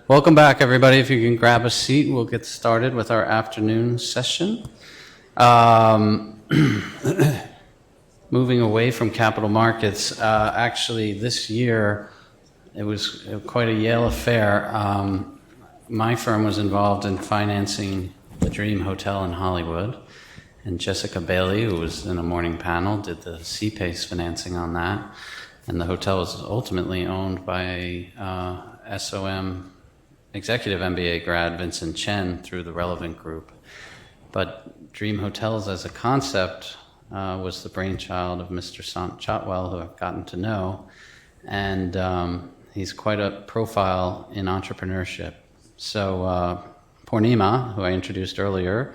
Welcome back, everybody. If you can grab a seat, we'll get started with our afternoon session. Moving away from capital markets, actually this year, it was quite a Yale affair. My firm was involved in financing the Dream Hotel in Hollywood, and Jessica Bailey, who was in a morning panel, did the C-PACE financing on that. And the hotel was ultimately owned by a SOM executive MBA grad, Vincent Chen, through the relevant group. But Dream Hotels as a concept was the brainchild of Mr. Sant Chatwal, who I've gotten to know. And he's quite a profile in entrepreneurship. So Poornima, who I introduced earlier,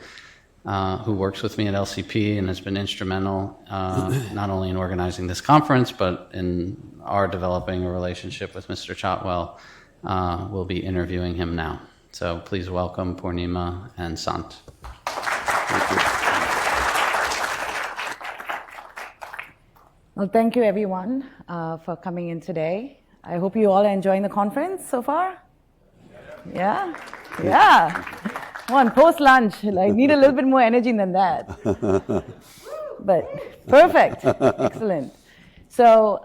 who works with me at LCP and has been instrumental not only in organizing this conference, but in our developing a relationship with Mr. Chatwal, will be interviewing him now. So please welcome Poornima and Sant. Thank you. Well, thank you everyone for coming in today. I hope you all are enjoying the conference so far. Yeah? Yeah. Come on, post-lunch, like need a little bit more energy than that. But perfect, excellent. So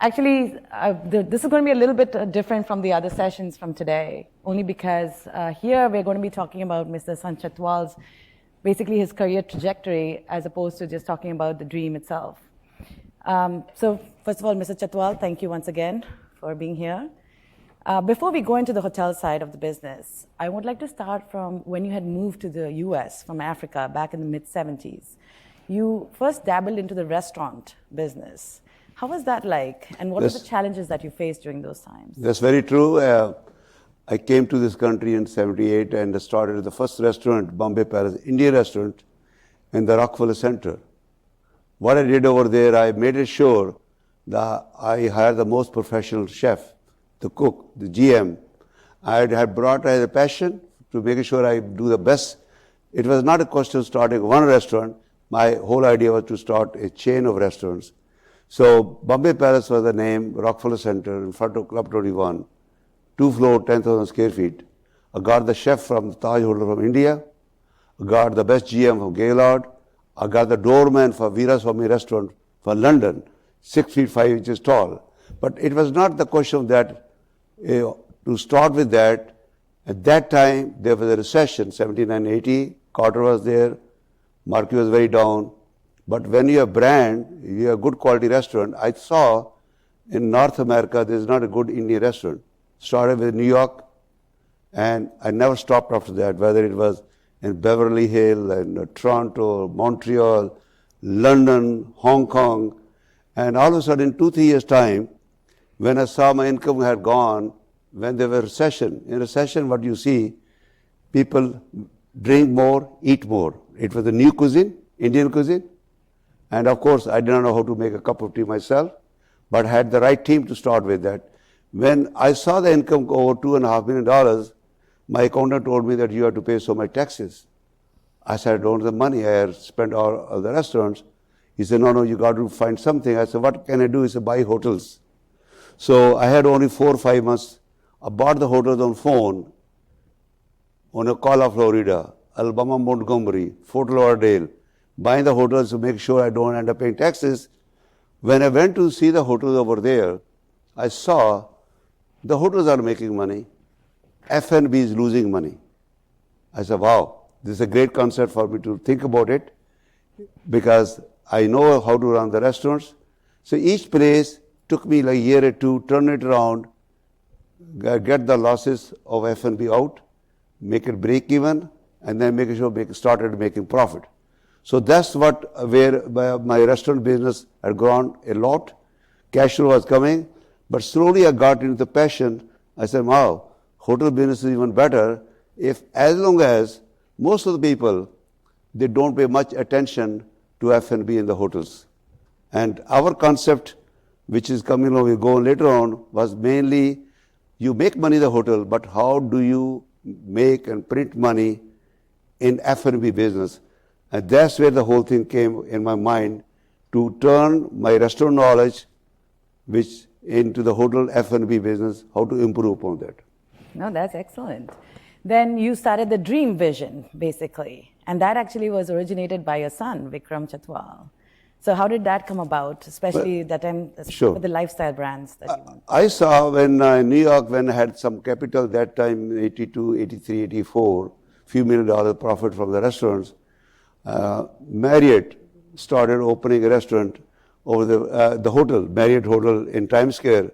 actually, this is going to be a little bit different from the other sessions from today, only because here we're going to be talking about Mr. Sant Chatwal's, basically his career trajectory, as opposed to just talking about the dream itself. So first of all, Mr. Chatwal, thank you once again for being here. Before we go into the hotel side of the business, I would like to start from when you had moved to the US from Africa back in the mid-70s. You first dabbled into the restaurant business. How was that like? And what were the challenges that you faced during those times? That's very true. I came to this country in '78 and started the first restaurant, Bombay Palace, Indian restaurant, in the Rockefeller Center. What I did over there, I made it sure that I hired the most professional chef, the cook, the GM. I had brought a passion to make sure I do the best. It was not a question of starting one restaurant. My whole idea was to start a chain of restaurants. So Bombay Palace was the name, Rockefeller Center in front of Club 21, 2-floor, 10,000 square feet. I got the chef from the Taj Hotel from India. I got the best GM from Gaylord. I got the doorman for Veeraswamy restaurant from London, 6 feet 5 inches tall. But it was not the question of that. To start with that, at that time there was a recession, 79-80, Carter was there, market was very down. But when you have brand, you have good quality restaurant. I saw in North America there is not a good Indian restaurant. Started with New York, and I never stopped after that, whether it was in Beverly Hills, and Toronto, Montreal, London, Hong Kong. And all of a sudden, in 2-3 years' time, when I saw my income had gone, when there was recession, in recession what you see, people drink more, eat more. It was a new cuisine, Indian cuisine. And of course, I did not know how to make a cup of tea myself, but I had the right team to start with that. When I saw the income go over $2.5 million, my accountant told me that you have to pay so much taxes. I said, I don't have the money. I had spent all the restaurants. He said, no, you got to find something. I said, what can I do? He said, buy hotels. So I had only 4 or 5 months. I bought the hotels on phone, on Ocala, Florida, Alabama, Montgomery, Fort Lauderdale, buying the hotels to make sure I don't end up paying taxes. When I went to see the hotels over there, I saw the hotels are making money. F&B is losing money. I said, wow, this is a great concept for me to think about it because I know how to run the restaurants. So each place took me like a year or two, turn it around, get the losses of F&B out, make it break even, and then make sure started making profit. So that's where my restaurant business had grown a lot. Cash flow was coming, but slowly I got into the passion. I said, wow, hotel business is even better as long as most of the people, they don't pay much attention to F&B in the hotels. And our concept, which is coming along, we go later on, was mainly you make money in the hotel, but how do you make and print money in F&B business? And that's where the whole thing came in my mind, to turn my restaurant knowledge which into the hotel F&B business, how to improve upon that. No, that's excellent. Then you started the Dream Vision, basically. And that actually was originated by your son, Vikram Chatwal. So how did that come about, especially that time Sure. with the lifestyle brands that you want? I saw when New York, when I had some capital that time, 82, 83, 84, few $1 million profit from the restaurants, Marriott started opening a restaurant over the hotel, Marriott Hotel in Times Square.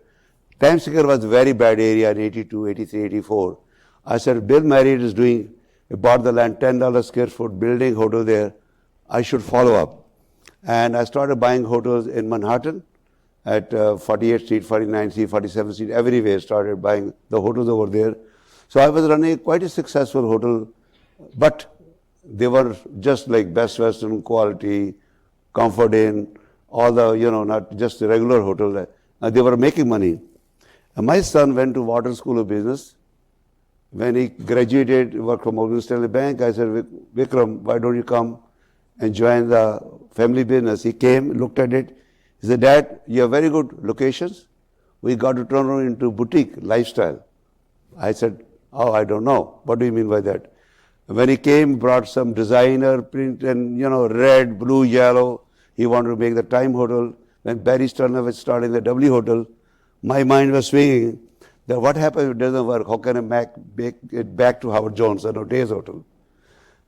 Times Square was a very bad area in 82, 83, 84. I said, Bill Marriott is doing, he bought the land, $10 square foot building hotel there. I should follow up. And I started buying hotels in Manhattan at 48th Street, 49th Street, 47th Street, everywhere started buying the hotels over there. So I was running quite a successful hotel, but they were just like Best Western quality, Comfort Inn, all the, not just the regular hotel. They were making money. And my son went to Wharton School of Business. When he graduated, he worked for Morgan Stanley Bank. I said, Vikram, why don't you come and join the family business? He came, looked at it. He said, Dad, you have very good locations. We got to turn it into boutique lifestyle. I said, oh, I don't know. What do you mean by that? When he came, brought some designer print and, red, blue, yellow. He wanted to make the Time Hotel. When Barry Turner was starting the W Hotel, my mind was swinging that what happens if it doesn't work? How can I make it back to Howard Jones or Days Hotel?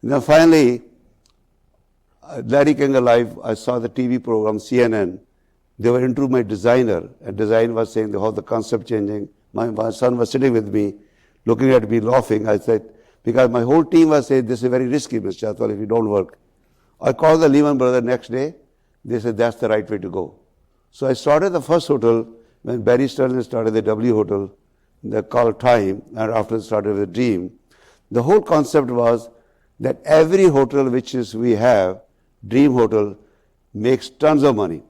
And then finally, Larry King Alive, I saw the TV program, CNN. They were into my designer, and design was saying how the concept changing. My son was sitting with me, looking at me, laughing. I said, because my whole team was saying, this is very risky, Mr. Chatwal, if you don't work. I called the Lehman Brothers next day. They said, that's the right way to go. So I started the first hotel when Barry Sterling started the W Hotel, they called Time, and after started with Dream. The whole concept was that every hotel which we have, Dream Hotel, makes tons of money.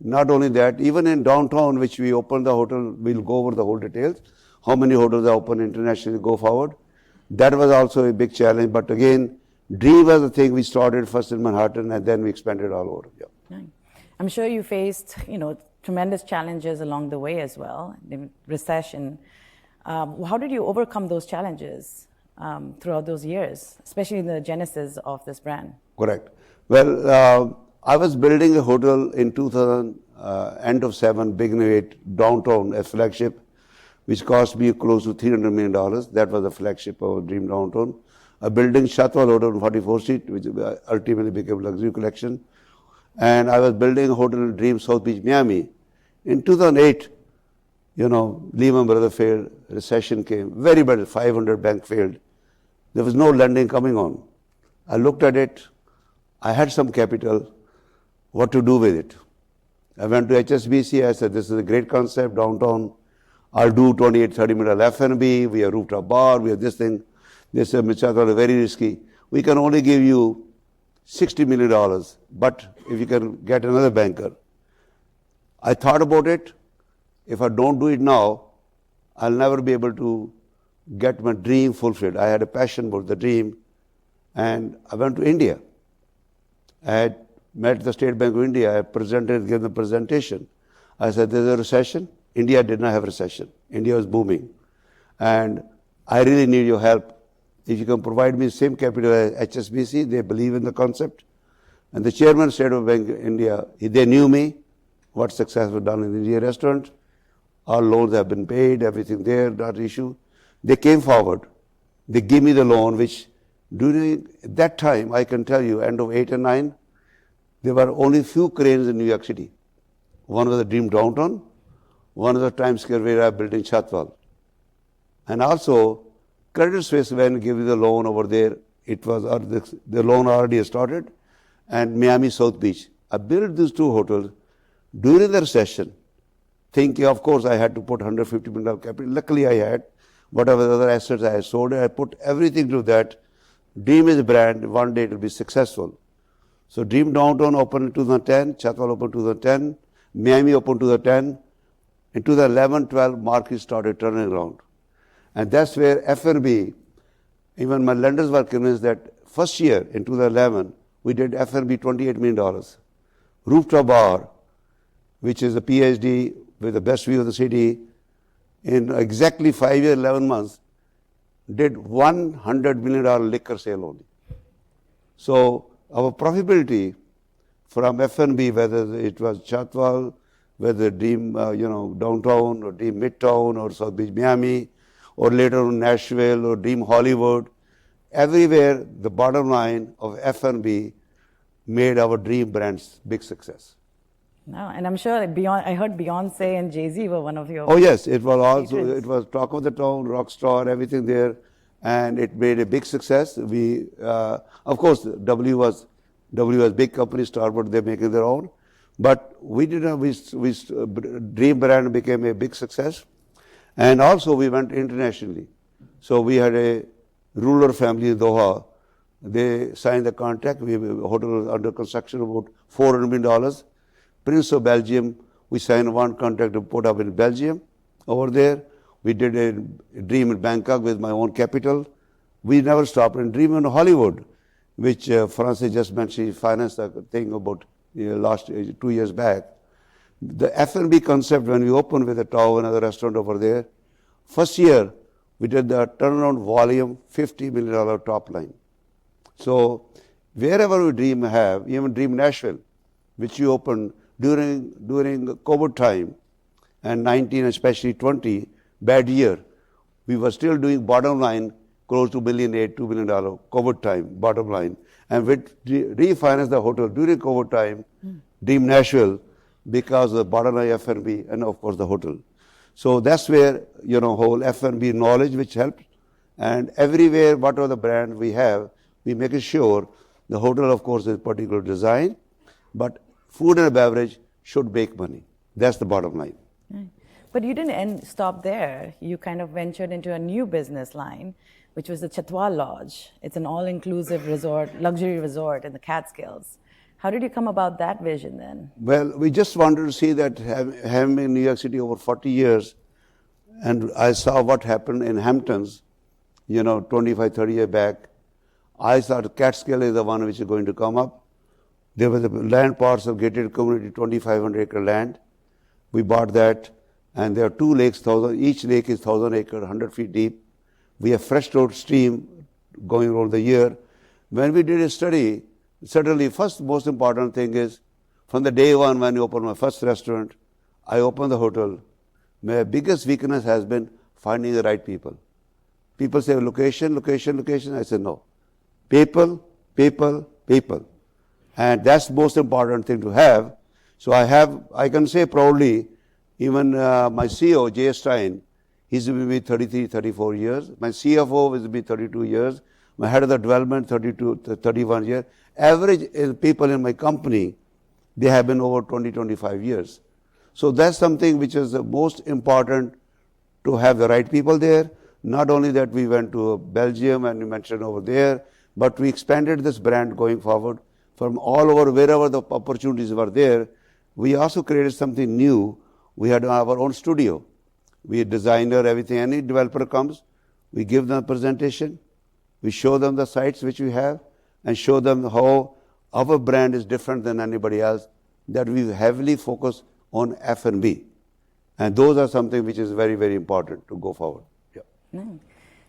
Not only that, even in downtown, which we opened the hotel, we'll go over the whole details, how many hotels are open internationally go forward. That was also a big challenge, but again, Dream was the thing we started first in Manhattan and then we expanded all over. Yeah. I'm sure you faced, tremendous challenges along the way as well, the recession. How did you overcome those challenges throughout those years, especially in the genesis of this brand? Correct. Well, I was building a hotel in 2000, end of 7, beginning of 8, downtown, a flagship, which cost me close to $300 million. That was the flagship of Dream Downtown. A building, Chatwal Hotel on 44th Street, which ultimately became Luxury Collection. And I was building a hotel in Dream South Beach, Miami. In 2008, Lehman Brothers failed, recession came, very bad, 500 bank failed. There was no lending coming on. I looked at it, I had some capital, what to do with it? I went to HSBC, I said, this is a great concept, downtown, I'll do 28, 30 minute F&B, we have rooftop bar, we have this thing. They said, Mr. Chatwal, very risky. We can only give you $60 million, but if you can get another banker. I thought about it. If I don't do it now, I'll never be able to get my dream fulfilled. I had a passion about the dream, and I went to India. I had met the State Bank of India. I gave the presentation. I said, there's a recession. India did not have a recession. India was booming. And I really need your help. If you can provide me the same capital as HSBC, they believe in the concept. And the chairman of State Bank of India, they knew me, what success was done in the India restaurant. Our loans have been paid, everything there, not issue. They came forward. They gave me the loan, which during that time, I can tell you, end of 8 and 9, there were only few cranes in New York City. One was the Dream Downtown, one was the Times Square where I built in Chatwal. And also, Credit Suisse, when gave you the loan over there, it was the loan already started, and Miami South Beach. I built these two hotels during the recession, thinking, of course, I had to put $150 million capital. Luckily, I had whatever other assets I had sold. I put everything to that. Dream is a brand. One day it will be successful. So Dream Downtown opened in 2010. Chatwal opened in 2010. Miami opened in 2010. In 2011-12, market started turning around. And that's where F&B, even my lenders were convinced that first year in 2011, we did F&B $28 million. Rooftop bar, which is a PhD with the best view of the city, in exactly 5 years, 11 months, did $100 million liquor sale only. So our profitability from F&B, whether it was Chatwal, whether Dream, downtown or Dream Midtown or South Beach, Miami, or later on Nashville or Dream Hollywood, everywhere the bottom line of F&B made our Dream brands big success. No, and I'm sure I heard Beyonce and Jay-Z were one of your. Oh yes, it was also, patrons. it was talk of the town, rock star, everything there, and it made a big success. We, of course, W was big company, Starboard, they're making their own, but we didn't, Dream brand became a big success, and also we went internationally. So we had a ruler family in Doha. They signed the contract. We have a hotel under construction, about $400 million. Prince of Belgium, we signed one contract to put up in Belgium over there. We did a Dream in Bangkok with my own capital. We never stopped. And Dream in Hollywood, which Francis just mentioned, she financed the thing about last 2 years back. The F&B concept, when we opened with a tower, another restaurant over there, first year we did the turnaround volume, $50 million top line. So wherever we Dream have, even Dream Nashville, which we opened during COVID time, and 19, especially 20, bad year, we were still doing bottom line close to $1.8 million, $2 million COVID time, bottom line. And we refinanced the hotel during COVID time, Dream Nashville, because of the bottom line F&B and of course the hotel. So that's where, whole F&B knowledge which helps. And everywhere, whatever the brand we have, we make sure the hotel, of course, is particular design, but food and beverage should make money. That's the bottom line. Right. But you didn't stop there. You kind of ventured into a new business line, which was the Chatwal Lodge. It's an all-inclusive resort, luxury resort in the Catskills. How did you come about that vision then? Well, we just wanted to see that having been in New York City over 40 years, and I saw what happened in Hamptons, 25, 30 years back. I thought Catskill is the one which is going to come up. There was a land parcel, gated community, 2,500 acre land. We bought that, and there are 2 lakes, each lake is 1,000 acre, 100 feet deep. We have fresh trout stream going over the year. When we did a study, certainly first most important thing is, from the day one when I opened my first restaurant, I opened the hotel. My biggest weakness has been finding the right people. People say location, location, location. I said no. People, people, people. And that's the most important thing to have. So I can say proudly, even my CEO, J. Stein, he's been with me 33, 34 years. My CFO has been 32 years. My head of the development, 31 years. Average people in my company, they have been over 20, 25 years. So that's something which is the most important, to have the right people there. Not only that, we went to Belgium and you mentioned over there, but we expanded this brand going forward from all over, wherever the opportunities were there. We also created something new. We had our own studio. We designer, everything. Any developer comes, we give them a presentation, we show them the sites which we have, and show them how our brand is different than anybody else, that we heavily focus on F&B. And those are something which is very, very important to go forward. Yeah. Nice.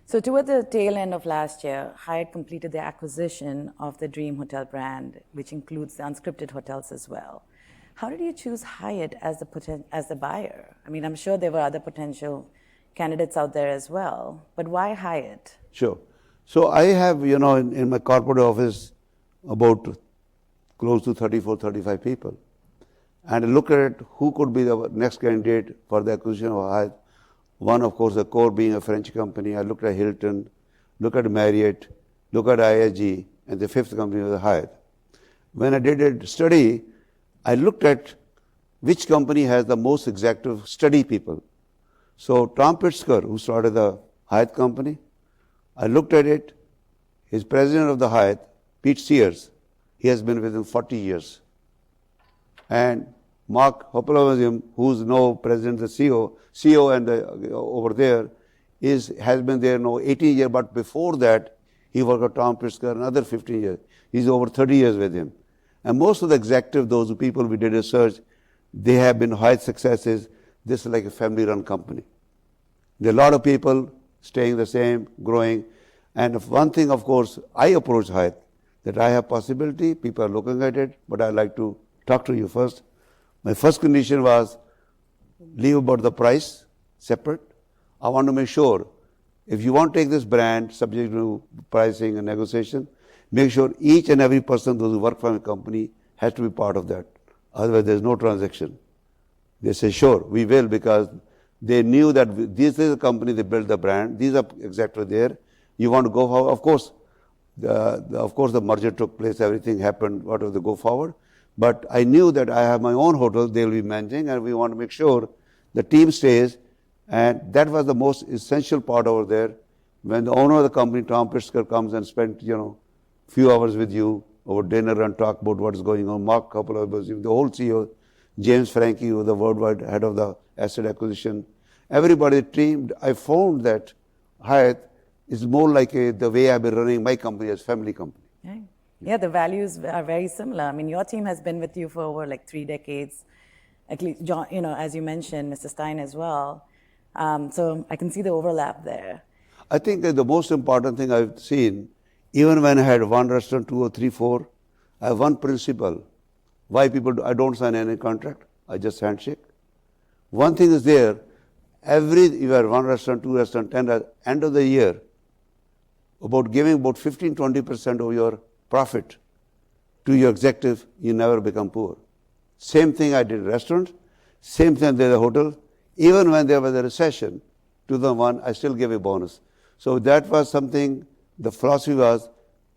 So toward the tail end of last year, Hyatt completed the acquisition of the Dream Hotel brand, which includes the unscripted hotels as well. How did you choose Hyatt as the buyer? I mean, I'm sure there were other potential candidates out there as well, but why Hyatt? Sure. So I have, in my corporate office, about close to 34, 35 people. And I look at who could be the next candidate for the acquisition of Hyatt. One, of course, the core being a French company. I looked at Hilton, look at Marriott, look at ISG, and the fifth company was Hyatt. When I did a study, I looked at which company has the most executive study people. So Tom Pritzker, who started the Hyatt company, I looked at it. His president of the Hyatt, Pete Sears, he has been with him 40 years. And Mark Vuppuluri, who's now president, the CEO and over there, has been there now 18 years, but before that, he worked with Tom Pritzker another 15 years. He's over 30 years with him. And most of the executives, those people we did research, they have been Hyatt successes. This is like a family-run company. There are a lot of people staying the same, growing. And if one thing, of course, I approach Hyatt, that I have possibility, people are looking at it, but I'd like to talk to you first. My first condition was leave about the price separate. I want to make sure if you want to take this brand subject to pricing and negotiation, make sure each and every person those who work for a company has to be part of that. Otherwise, there's no transaction. They say, sure, we will, because they knew that this is a company, they built the brand, these are exactly there. You want to go forward, of course, the merger took place, everything happened, whatever they go forward. But I knew that I have my own hotel, they'll be managing, and we want to make sure the team stays. And that was the most essential part over there. When the owner of the company, Tom Pritzker, comes and spent, few hours with you over dinner and talk about what's going on, Mark, couple of us, the whole CEO, James Frankie, who was the worldwide head of the asset acquisition, everybody teamed. I found that Hyatt is more like the way I've been running my company as family company. Okay. Yeah, the values are very similar. I mean, your team has been with you for over like 3 decades. At least, John, as you mentioned, Mr. Stein as well. So I can see the overlap there. I think that the most important thing I've seen, even when I had one restaurant, 2 or 3, 4, I have one principle. Why people I don't sign any contract, I just handshake. One thing is there, you have one restaurant, 2 restaurant, 10, at end of the year, about giving about 15-20% of your profit to your executive, you never become poor. Same thing I did restaurant, same thing I did the hotel. Even when there was a recession, 2001, I still gave a bonus. So that was something, the philosophy was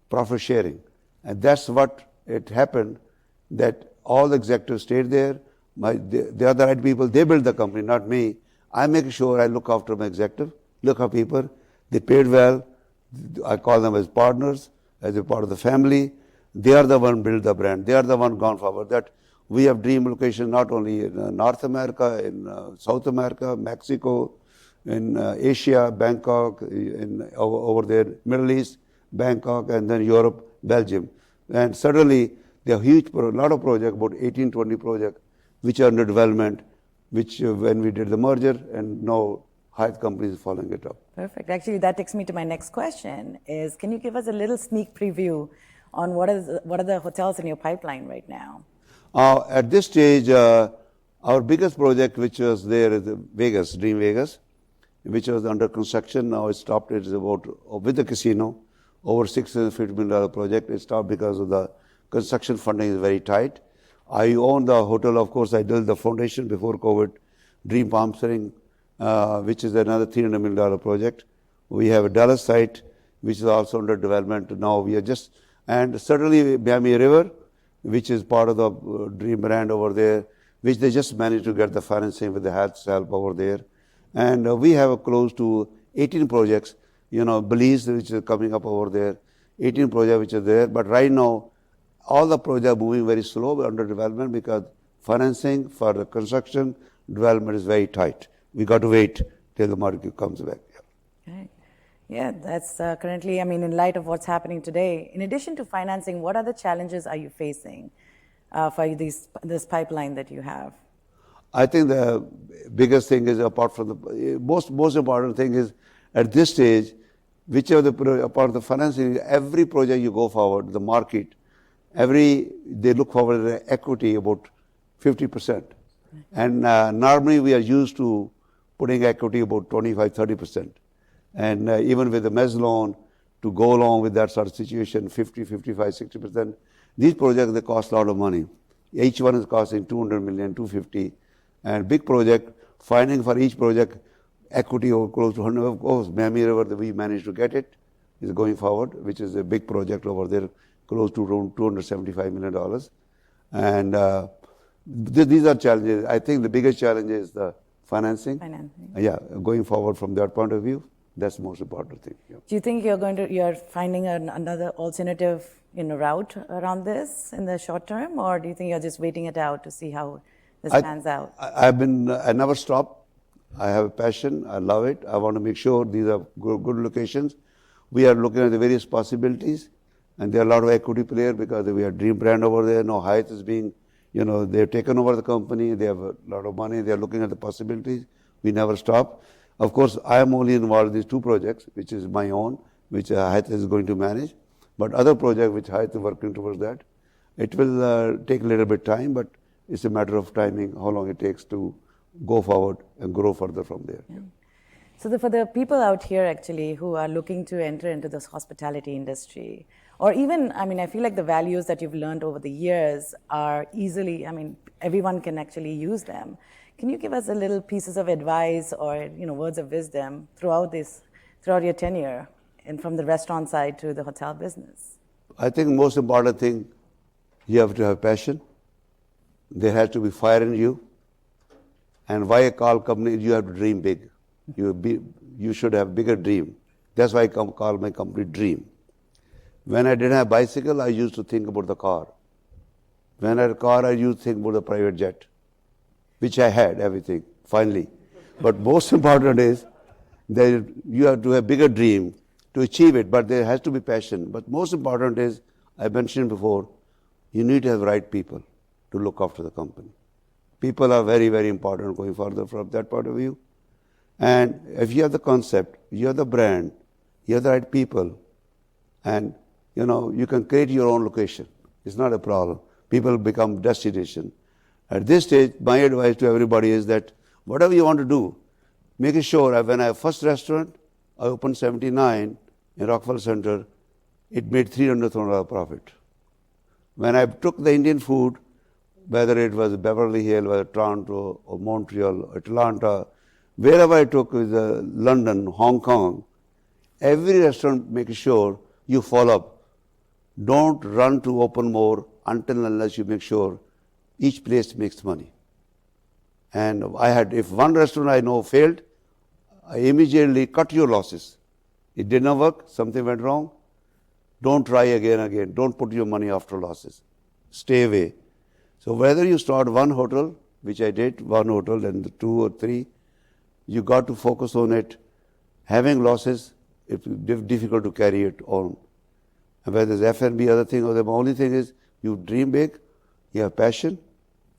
profit sharing. And that's what it happened, that all the executives stayed there. The other right people, they built the company, not me. I make sure I look after my executive, look after people. They paid well. I call them as partners, as a part of the family. They are the one build the brand. They are the one gone forward. That we have dream location not only in North America, in South America, Mexico, in Asia, Bangkok, over there, Middle East, Bangkok, and then Europe, Belgium. And suddenly, there are a lot of projects, about 18, 20 projects, which are under development, which when we did the merger, and now Hyatt company is following it up. Perfect. Actually, that takes me to my next question is, can you give us a little sneak preview on what are the hotels in your pipeline right now? At this stage, our biggest project, which was there, is Vegas, Dream Vegas, which was under construction. Now it stopped. It's about, with the casino, over $650 million project. It stopped because of the construction funding is very tight. I own the hotel, of course. I built the foundation before COVID, Dream Palm Springs, which is another $300 million project. We have a Dallas site, which is also under development. Now we are just, and certainly Miami River, which is part of the Dream brand over there, which they just managed to get the financing with the Hyatt's help over there. And we have close to 18 projects, Belize, which is coming up over there, 18 projects which are there. But right now, all the projects are moving very slow under development because financing for the construction development is very tight. We got to wait till the market comes back. Yeah. Okay. Yeah, that's currently, in light of what's happening today, in addition to financing, what other challenges are you facing for this pipeline that you have? I think the biggest thing is, apart from the most important thing is, at this stage, whichever apart of the financing, every project you go forward, the market, they look forward to equity about 50%. And normally we are used to putting equity about 25-30%. And even with the mezz loan, to go along with that sort of situation, 50, 55, 60%, these projects, they cost a lot of money. Each one is costing $200 million, $250. And big project, finding for each project equity over close to 100. Of course, Miami River, we managed to get it, is going forward, which is a big project over there, close to around $275 million. And these are challenges. I think the biggest challenge is the financing. Yeah, going forward from that point of view, that's the most important thing. Yeah. Do you think you're finding another alternative route around this in the short term, or do you think you're just waiting it out to see how this pans out? I never stop. I have a passion. I love it. I want to make sure these are good locations. We are looking at the various possibilities, and there are a lot of equity players because we have Dream brand over there. Now Hyatt is being, they've taken over the company. They have a lot of money. They are looking at the possibilities. We never stop. Of course, I am only involved in these two projects, which is my own, which Hyatt is going to manage. But other project which Hyatt is working towards that, it will take a little bit time, but it's a matter of timing, how long it takes to go forward and grow further from there. Yeah. So for the people out here actually who are looking to enter into this hospitality industry, or even, I mean, I feel like the values that you've learned over the years are easily, I mean, everyone can actually use them. Can you give us a little pieces of advice or, words of wisdom throughout your tenure, and from the restaurant side to the hotel business? I think the most important thing, you have to have passion. There has to be fire in you. And why I call company, you have to dream big. You should have bigger dream. That's why I call my company Dream. When I didn't have bicycle, I used to think about the car. When I had a car, I used to think about the private jet, which I had, everything, finally. But most important is that you have to have bigger dream to achieve it, but there has to be passion. But most important is, I mentioned before, you need to have the right people to look after the company. People are very, very important going further from that point of view. And if you have the concept, you have the brand, you have the right people, and you can create your own location. It's not a problem. People become destination. At this stage, my advice to everybody is that whatever you want to do, make sure when I have first restaurant, I opened 79 in Rockefeller Center, it made $300,000 profit. When I took the Indian food, whether it was Beverly Hills, whether Toronto or Montreal, or Atlanta, wherever I took, with London, Hong Kong, every restaurant make sure you follow up. Don't run to open more until unless you make sure each place makes money. And if one restaurant I know failed, I immediately cut your losses. It did not work, something went wrong. Don't try again. Don't put your money after losses. Stay away. So whether you start one hotel, which I did, one hotel, then 2 or 3, you got to focus on it. Having losses, it's difficult to carry it on. And whether there's F&B, other thing, or the only thing is you dream big, you have passion,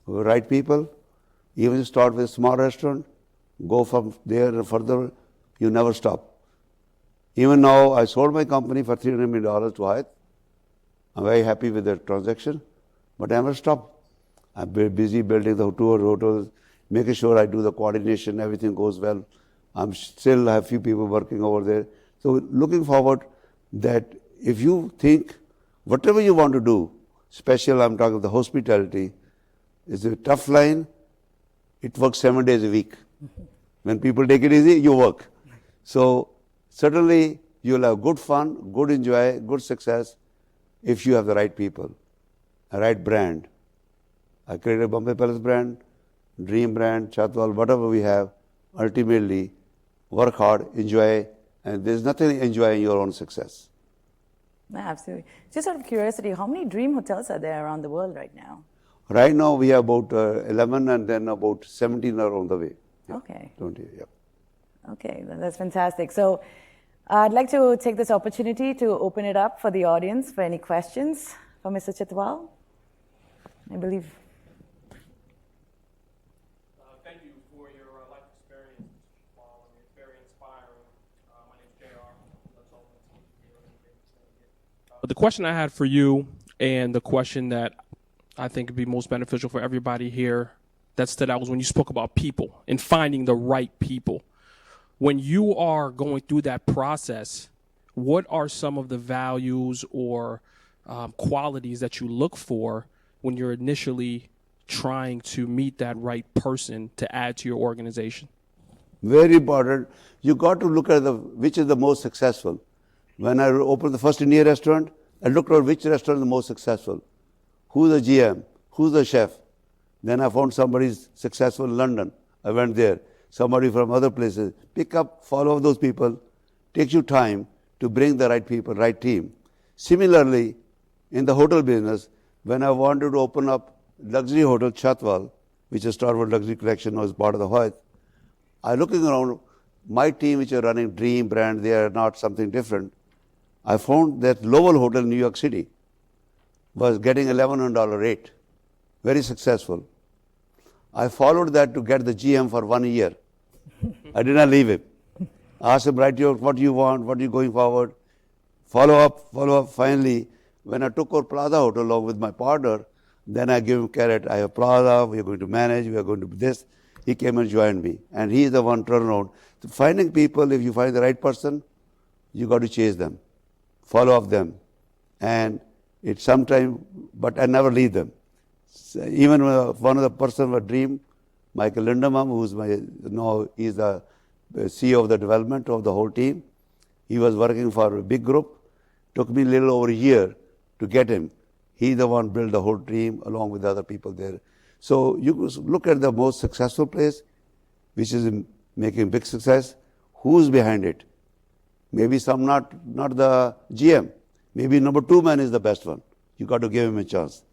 you have right people. Even if you start with a small restaurant, go from there and further, you never stop. Even now, I sold my company for $300 million to Hyatt. I'm very happy with the transaction, but I never stop. I'm busy building the tour hotels, making sure I do the coordination, everything goes well. I'm still have few people working over there. So looking forward that if you think whatever you want to do, special I'm talking of the hospitality, is a tough line, it works 7 days a week. When people take it easy, you work. So certainly you'll have good fun, good enjoy, good success if you have the right people, a right brand. I created a Bombay Palace brand, Dream brand, Chatwal, whatever we have, ultimately work hard, enjoy, and there's nothing to enjoy in your own success. Absolutely. Just out of curiosity, how many dream hotels are there around the world right now? Right now we have about 11 and then about 17 are on the way. Yeah. Okay. 20, yeah. Okay, that's fantastic. So I'd like to take this opportunity to open it up for the audience for any questions for Mr. Chatwal. I believe. Thank you for your life experience, Mr. Chatwal, and it's very inspiring. My name is JR. The question I had for you, and the question that I think would be most beneficial for everybody here that stood out, was when you spoke about people and finding the right people. When you are going through that process, what are some of the values or qualities that you look for when you're initially trying to meet that right person to add to your organization? Very important. You got to look at which is the most successful. When I opened the first Indian restaurant, I looked at which restaurant is the most successful. Who's the GM? Who's the chef? Then I found somebody successful in London. I went there. Somebody from other places. Pick up, follow those people. Takes you time to bring the right people, right team. Similarly, in the hotel business, when I wanted to open up luxury hotel Chatwal, which is Starwood Luxury Collection, was part of the Hyatt, I looking around, my team which are running Dream brand, they are not something different. I found that Lowell Hotel in New York City was getting $1,100 rate, very successful. I followed that to get the GM for 1 year. I did not leave him. I asked him, write your, what you want, what you going forward. Follow up. Finally, when I took over Plaza Hotel along with my partner, then I gave him carrot. I have Plaza, we are going to manage, we are going to do this. He came and joined me. And he is the one turnaround. So finding people, if you find the right person, you got to chase them, follow up them. And it's sometime, but I never leave them. So even one of the person with dream, Michael Lindemann, who's he's the CEO of the development of the whole team. He was working for a big group. Took me a little over a year to get him. He's the one built the whole team along with the other people there. So you look at the most successful place, which is making big success. Who's behind it? Maybe some not the GM. Maybe number 2 man is the best one. You got to give him a chance.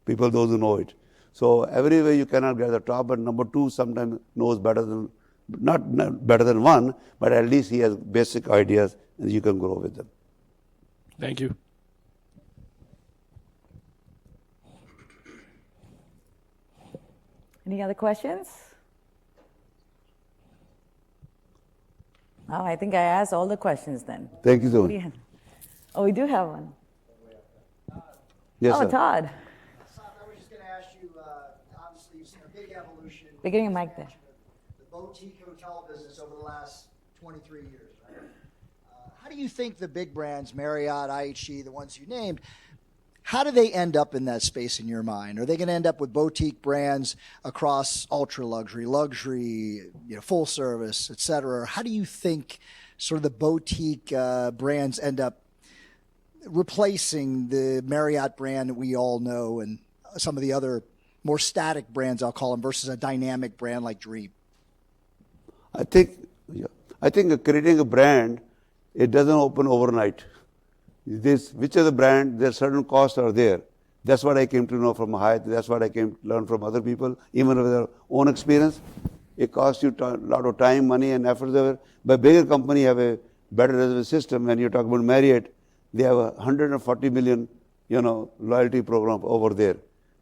People, those who know it. So everywhere you cannot get the top, but number 2 sometimes knows better than, not better than 1, but at least he has basic ideas and you can grow with them. Thank you. Any other questions? Oh, I think I asked all the questions then. Thank you so much. Oh, we do have one. Yes, oh, sir. Todd. Sant, I was just going to ask you, obviously you've seen a big evolution. We're getting a mic there. The boutique hotel business over the last 23 years, right? How do you think the big brands, Marriott, IHG, the ones you named, how do they end up in that space in your mind? Are they going to end up with boutique brands across ultra luxury, full service, et cetera? How do you think sort of the boutique brands end up replacing the Marriott brand that we all know and some of the other more static brands, I'll call them, versus a dynamic brand like Dream? I think creating a brand, it doesn't open overnight. Which of the brand, their certain costs are there. That's what I came to know from Hyatt. That's what I came to learn from other people, even with their own experience. It costs you a lot of time, money, and effort there. But bigger company have a better reservation system. When you talk about Marriott, they have a 140 million, loyalty program over there.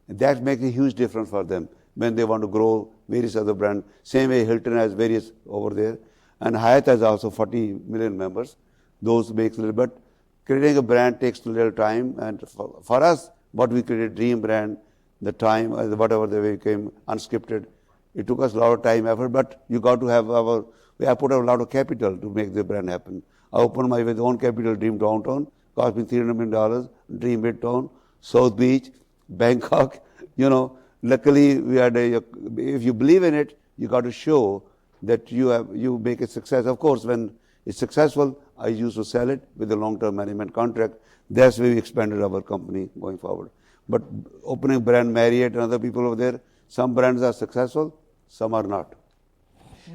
And that makes a huge difference for them when they want to grow various other brands. Same way Hilton has various over there. And Hyatt has also 40 million members. Those makes a little bit. Creating a brand takes a little time. And for us, what we created, Dream brand, the time, whatever they became unscripted, it took us a lot of time, effort, but you got to have we have put a lot of capital to make the brand happen. I opened my with own capital, Dream Downtown, cost me $300 million, Dream Midtown, South Beach, Bangkok. Luckily we had if you believe in it, you got to show that you make it success. Of course, when it's successful, I used to sell it with a long-term management contract. That's where we expanded our company going forward. But opening brand Marriott and other people over there, some brands are successful, some are not.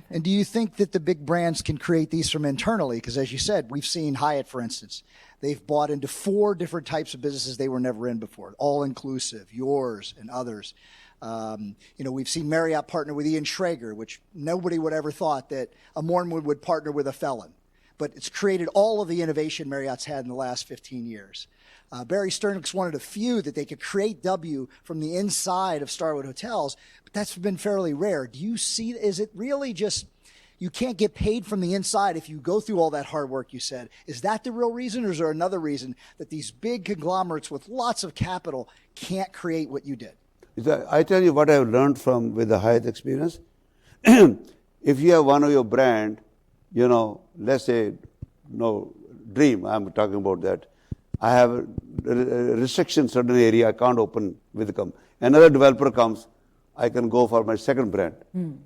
And do you think that the big brands can create these from internally? Because as you said, we've seen Hyatt, for instance. They've bought into 4 different types of businesses they were never in before, all-inclusive, yours and others. We've seen Marriott partner with Ian Schrager, which nobody would ever thought that a Mormon would partner with a felon. But it's created all of the innovation Marriott's had in the last 15 years. Barry Sternlicht's one of the few that they could create W from the inside of Starwood Hotels, but that's been fairly rare. Do you see, is it really just, you can't get paid from the inside if you go through all that hard work you said? Is that the real reason, or is there another reason that these big conglomerates with lots of capital can't create what you did? I tell you what I've learned with the Hyatt experience. If you have one of your brand, let's say, Dream, I'm talking about that. I have a restriction in certain area, I can't open with the company. Another developer comes, I can go for my second brand.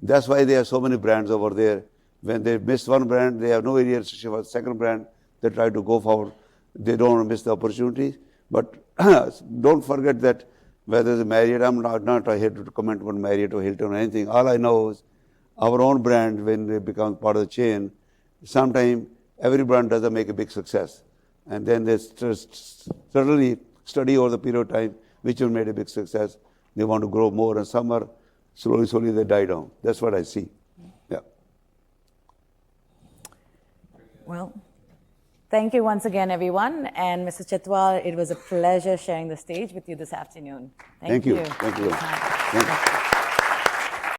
That's why there are so many brands over there. When they miss one brand, they have no area restriction for the second brand. They try to go forward. They don't want to miss the opportunity. But don't forget that whether it's Marriott, I'm not here to comment on Marriott or Hilton or anything. All I know is our own brand, when they become part of the chain, sometimes every brand doesn't make a big success. And then they certainly study over the period of time which one made a big success. They want to grow more, and some are slowly they die down. That's what I see. Yeah. Well, thank you once again, everyone. And Mr. Chatwal, it was a pleasure sharing the stage with you this afternoon. Thank you. Thank you. Thank you.